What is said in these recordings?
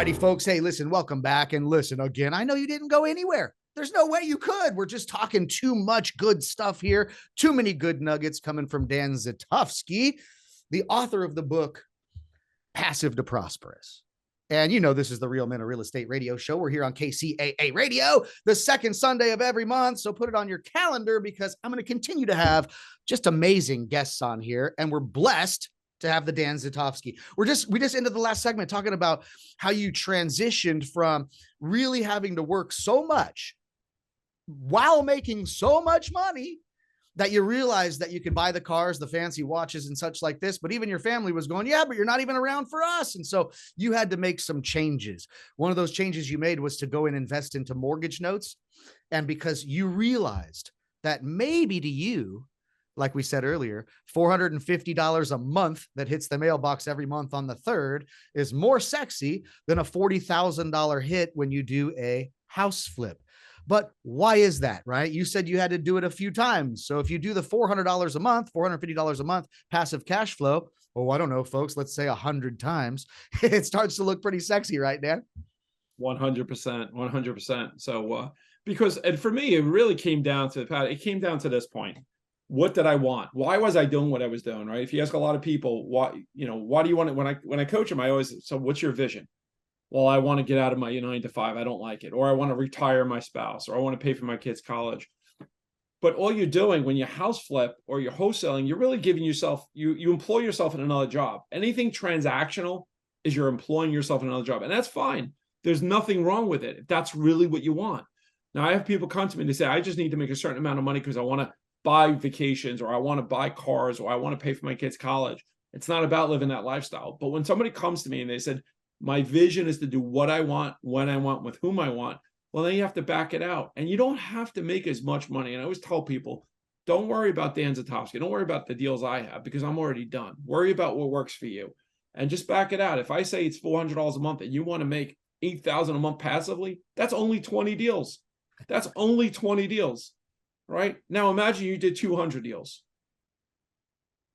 righty, folks. Hey, listen, welcome back. And listen, again, I know you didn't go anywhere. There's no way you could. We're just talking too much good stuff here. Too many good nuggets coming from Dan Zitofsky, the author of the book, Passive to Prosperous. And you know, this is the Real Men of Real Estate radio show. We're here on KCAA Radio, the second Sunday of every month. So put it on your calendar because I'm going to continue to have just amazing guests on here. And we're blessed to have the Dan Zitofsky. We just ended the last segment talking about how you transitioned from really having to work so much while making so much money that you realized that you could buy the cars, the fancy watches and such like this, but even your family was going, yeah, but you're not even around for us. And so you had to make some changes. One of those changes you made was to go and invest into mortgage notes. And because you realized that maybe to you, like we said earlier, $450 a month that hits the mailbox every month on the 3rd is more sexy than a $40,000 hit when you do a house flip. But why is that, right? You said you had to do it a few times. So if you do the $400 a month, $450 a month passive cash flow, oh, I don't know, folks, let's say 100 times, it starts to look pretty sexy, right, Dan? 100%, 100%. So because, and for me, it really came down to, it came down to this point. What did I want? Why was I doing what I was doing, right? If you ask a lot of people, why do you want it? When I coach them, I always, so what's your vision? Well, I want to get out of my 9 to 5. I don't like it. Or I want to retire my spouse, or I want to pay for my kids' college. But all you're doing when you house flip or you're wholesaling, you're really giving yourself, you employ yourself in another job. Anything transactional is you're employing yourself in another job. And that's fine. There's nothing wrong with it if that's really what you want. Now, I have people come to me and they say, I just need to make a certain amount of money because I want to buy vacations, or I want to buy cars, or I want to pay for my kids' college. It's not about living that lifestyle. But when somebody comes to me and they said, my vision is to do what I want, when I want, with whom I want, well, then you have to back it out. And you don't have to make as much money. And I always tell people, don't worry about Dan Zitofsky. Don't worry about the deals I have because I'm already done. Worry about what works for you and just back it out. If I say it's $400 a month and you want to make $8,000 a month passively, that's only 20 deals. That's only 20 deals, right? Now imagine you did 200 deals.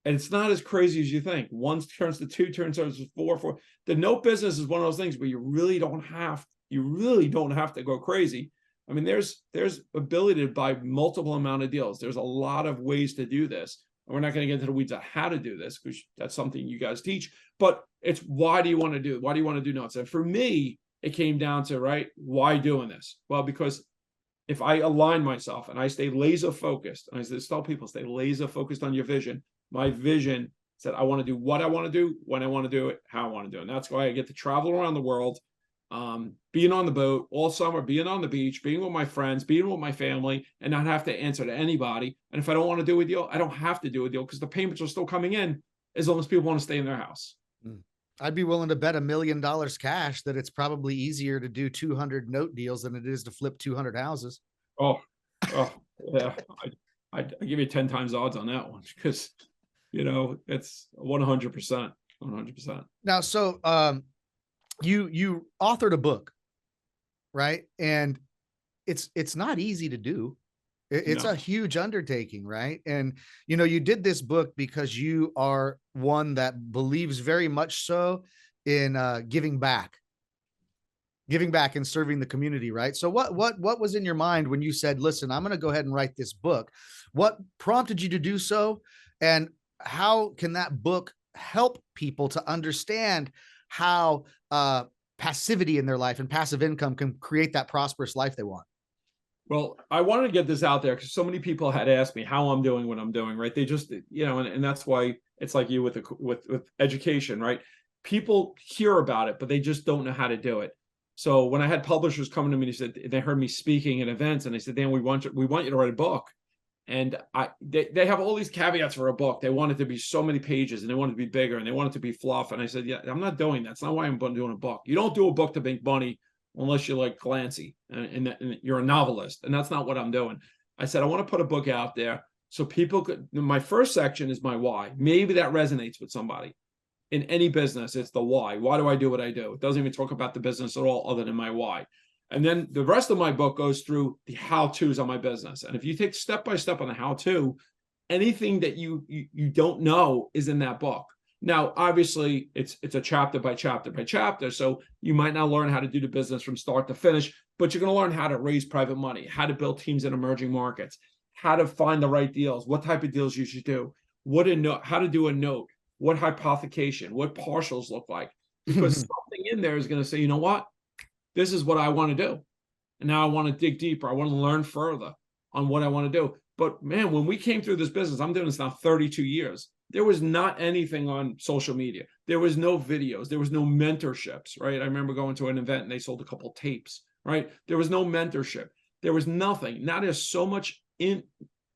And it's not as crazy as you think. 1 turns to 2, turns to 4. The note business is one of those things where you really don't have to go crazy. I mean, there's ability to buy multiple amount of deals. There's a lot of ways to do this. And we're not going to get into the weeds of how to do this because that's something you guys teach. But it's why do you want to do notes? And for me, it came down to, right, why doing this? Well, because if I align myself and I stay laser focused, and I just tell people, stay laser focused on your vision. My vision said, I want to do what I want to do, when I want to do it, how I want to do it. And that's why I get to travel around the world, being on the boat all summer, being on the beach, being with my friends, being with my family, and not have to answer to anybody. And if I don't want to do a deal, I don't have to do a deal because the payments are still coming in as long as people want to stay in their house. I'd be willing to bet $1 million cash that it's probably easier to do 200 note deals than it is to flip 200 houses. Oh yeah. I'd give you 10 times odds on that one because it's 100%. Now, so you authored a book, right? And it's not easy to do. It's a huge undertaking, right? And you did this book because you are one that believes very much so in giving back and serving the community, right? So what was in your mind when you said, listen, I'm going to go ahead and write this book? What prompted you to do so? And how can that book help people to understand how passivity in their life and passive income can create that prosperous life they want? Well, I wanted to get this out there because so many people had asked me how I'm doing what I'm doing, right? They just, and that's why it's like you with education, right? People hear about it, but they just don't know how to do it. So when I had publishers coming to me, they heard me speaking at events, and they said, Dan, we want you to write a book. And they have all these caveats for a book. They want it to be so many pages, and they want it to be bigger, and they want it to be fluff. And I said, yeah, I'm not doing that. That's not why I'm doing a book. You don't do a book to make money unless you're like Clancy and you're a novelist. And that's not what I'm doing. I said, I want to put a book out there so people could, my first section is my why. Maybe that resonates with somebody. In any business, it's the why. Why do I do what I do? It doesn't even talk about the business at all other than my why. And then the rest of my book goes through the how-tos on my business. And if you take step by step on the how-to, anything that you don't know is in that book. Now, obviously, it's a chapter by chapter by chapter. So you might not learn how to do the business from start to finish, but you're going to learn how to raise private money, how to build teams in emerging markets, how to find the right deals, what type of deals you should do, how to do a note, what hypothecation, what partials look like. Because something in there is going to say, you know what? This is what I want to do. And now I want to dig deeper. I want to learn further on what I want to do. But man, when we came through this business, I'm doing this now 32 years. There was not anything on social media. There was no videos. There was no mentorships, right? I remember going to an event and they sold a couple tapes, right? There was no mentorship. There was nothing. Now there's so much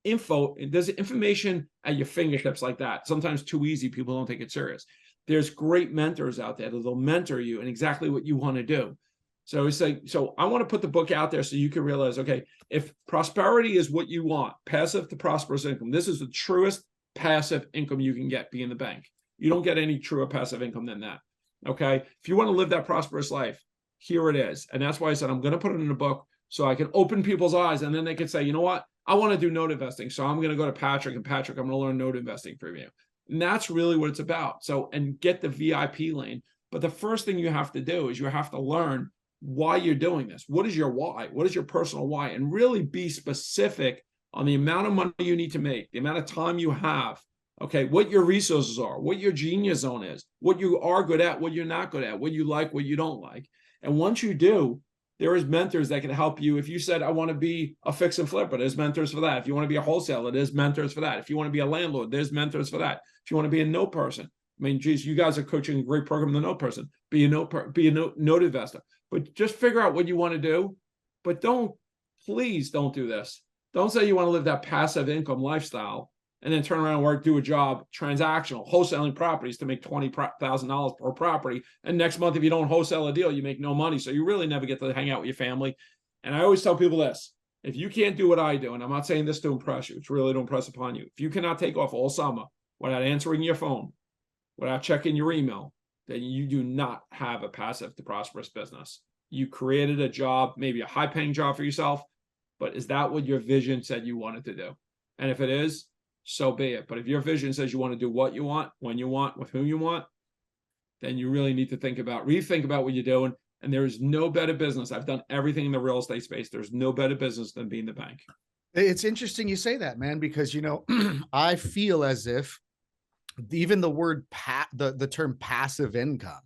info. There's information at your fingertips like that. Sometimes too easy. People don't take it serious. There's great mentors out there that'll mentor you in exactly what you want to do. So it's like, so I want to put the book out there so you can realize, okay, if prosperity is what you want, passive to prosperous income, this is the truest passive income you can get being the bank. You don't get any truer passive income than that. Okay. If you want to live that prosperous life, here it is. And that's why I said, I'm going to put it in a book so I can open people's eyes. And then they can say, you know what? I want to do note investing. So I'm going to go to Patrick, and Patrick, I'm going to learn note investing from you. And that's really what it's about. So, and get the VIP lane. But the first thing you have to do is you have to learn why you're doing this. What is your why? What is your personal why? And really be specific on the amount of money you need to make, the amount of time you have, okay, what your resources are, what your genius zone is, what you are good at, what you're not good at, what you like, what you don't like. And once you do, there is mentors that can help you. If you said, I want to be a fix and flipper, there's mentors for that. If you want to be a wholesaler, there's mentors for that. If you want to be a landlord, there's mentors for that. If you want to be a note person, I mean, geez, you guys are coaching a great program, the note person, be a note investor. But just figure out what you want to do. But please don't do this. Don't say you want to live that passive income lifestyle and then turn around and do a job, transactional, wholesaling properties to make $20,000 per property. And next month, if you don't wholesale a deal, you make no money. So you really never get to hang out with your family. And I always tell people this, if you can't do what I do, and I'm not saying this to impress you, it's really to impress upon you. If you cannot take off all summer without answering your phone, without checking your email, then you do not have a passive to prosperous business. You created a job, maybe a high-paying job for yourself, but is that what your vision said you wanted to do? And if it is, so be it. But if your vision says you want to do what you want, when you want, with whom you want, then you really need to rethink about what you're doing. And there is no better business. I've done everything in the real estate space. There's no better business than being the bank. It's interesting you say that, man, because, you know, I feel as if even the word the term passive income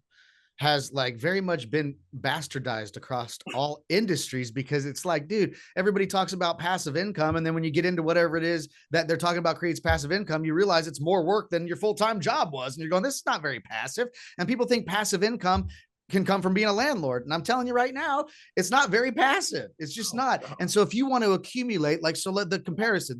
has like very much been bastardized across all industries, because it's like, dude, everybody talks about passive income. And then when you get into whatever it is that they're talking about creates passive income, you realize it's more work than your full-time job was. And you're going, this is not very passive. And people think passive income can come from being a landlord. And I'm telling you right now, it's not very passive. It's just not. And so if you want to accumulate, like, so let the comparison,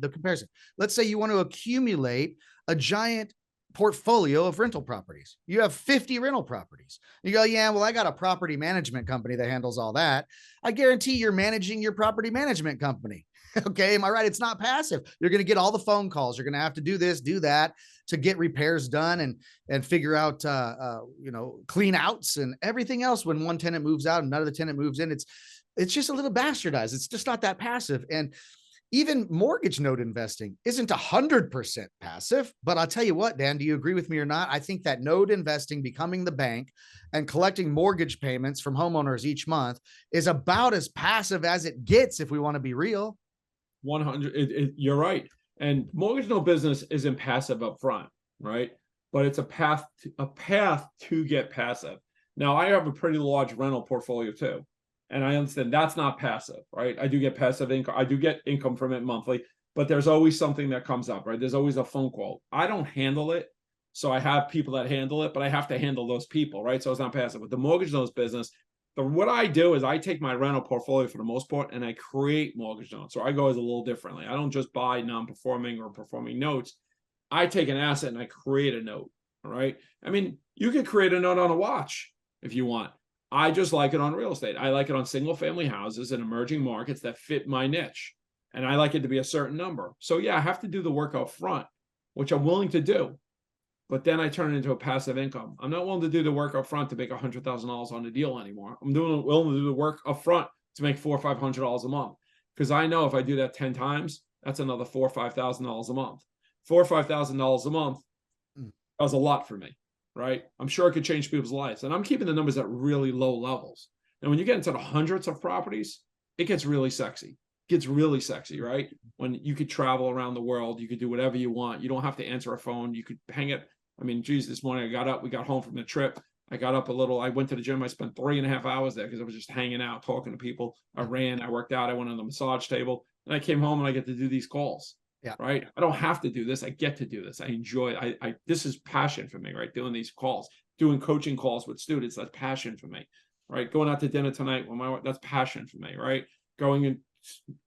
let's say you want to accumulate a giant portfolio of rental properties. You have 50 rental properties. You go, yeah, well, I got a property management company that handles all that. I guarantee you're managing your property management company. Okay. Am I right? It's not passive. You're going to get all the phone calls. You're going to have to do this, do that to get repairs done and figure out, clean outs and everything else. When one tenant moves out and another tenant moves in, it's just a little bastardized. It's just not that passive. And even mortgage note investing isn't 100% passive, but I'll tell you what, Dan, do you agree with me or not? I think that note investing, becoming the bank and collecting mortgage payments from homeowners each month is about as passive as it gets, if we want to be real. 100. You're right. And mortgage note business isn't passive up front, right? But it's a path to get passive. Now, I have a pretty large rental portfolio too. And I understand that's not passive, right? I do get passive income. I do get income from it monthly, but there's always something that comes up, right? There's always a phone call. I don't handle it. So I have people that handle it, but I have to handle those people, right? So it's not passive. With the mortgage notes business, what I do is I take my rental portfolio for the most part and I create mortgage notes. So I go as a little differently. I don't just buy non-performing or performing notes. I take an asset and I create a note, all right? I mean, you could create a note on a watch if you want. I just like it on real estate. I like it on single family houses in emerging markets that fit my niche. And I like it to be a certain number. So yeah, I have to do the work up front, which I'm willing to do. But then I turn it into a passive income. I'm not willing to do the work up front to make $100,000 on the deal anymore. I'm willing to do the work up front to make $400 or $500 a month. Because I know if I do that 10 times, that's another $4,000 or $5,000 a month. $4,000 or $5,000 a month does a lot for me. right? I'm sure it could change people's lives. And I'm keeping the numbers at really low levels. And when you get into the hundreds of properties, it gets really sexy. It gets really sexy, right? When you could travel around the world, you could do whatever you want. You don't have to answer a phone. You could hang it. I mean, geez, this morning I got up, we got home from the trip. I got up a little, I went to the gym. I spent 3.5 hours there because I was just hanging out, talking to people. I ran, I worked out, I went on the massage table, and I came home and I get to do these calls. Yeah. Right. I don't have to do this. I get to do this. I enjoy it. This is passion for me, right? Doing these calls, doing coaching calls with students. That's passion for me, right? Going out to dinner tonight with my wife, that's passion for me, right? Going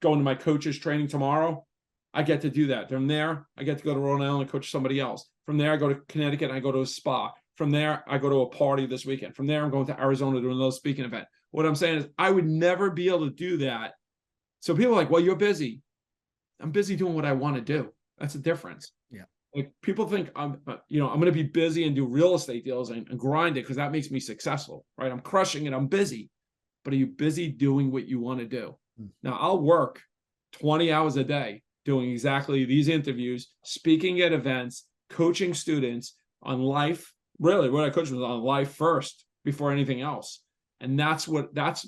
to my coach's training tomorrow. I get to do that. From there, I get to go to Rhode Island and coach somebody else. From there, I go to Connecticut and I go to a spa. From there, I go to a party this weekend. From there, I'm going to Arizona to another speaking event. What I'm saying is I would never be able to do that. So people are like, well, you're busy. I'm busy doing what I want to do. That's the difference. Yeah. Like people think I'm going to be busy and do real estate deals and grind it because that makes me successful, right? I'm crushing it. I'm busy. But are you busy doing what you want to do? Now I'll work 20 hours a day doing exactly these interviews, speaking at events, coaching students on life. Really, what I coach was on life first before anything else. And that's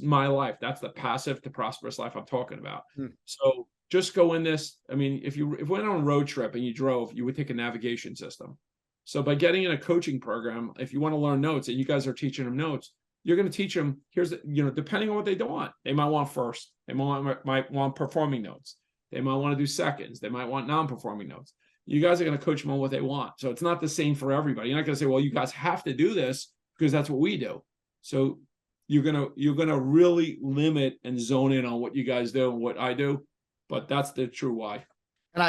my life. That's the passive to prosperous life I'm talking about. So just go in this. I mean, if you went on a road trip and you drove, you would take a navigation system. So by getting in a coaching program, if you want to learn notes and you guys are teaching them notes, you're going to teach them, depending on what they want. They might want first. They might want performing notes. They might want to do seconds. They might want non-performing notes. You guys are going to coach them on what they want. So it's not the same for everybody. You're not going to say, well, you guys have to do this because that's what we do. So you're going to really limit and zone in on what you guys do and what I do. But that's the true why. And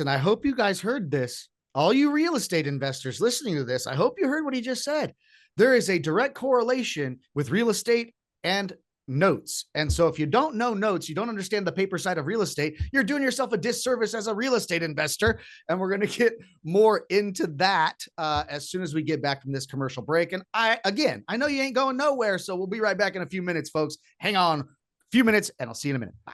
I hope you guys heard this. All you real estate investors listening to this, I hope you heard what he just said. There is a direct correlation with real estate and notes. And so if you don't know notes, you don't understand the paper side of real estate, you're doing yourself a disservice as a real estate investor. And we're going to get more into that as soon as we get back from this commercial break. And I know you ain't going nowhere. So we'll be right back in a few minutes, folks. Hang on a few minutes and I'll see you in a minute. Bye.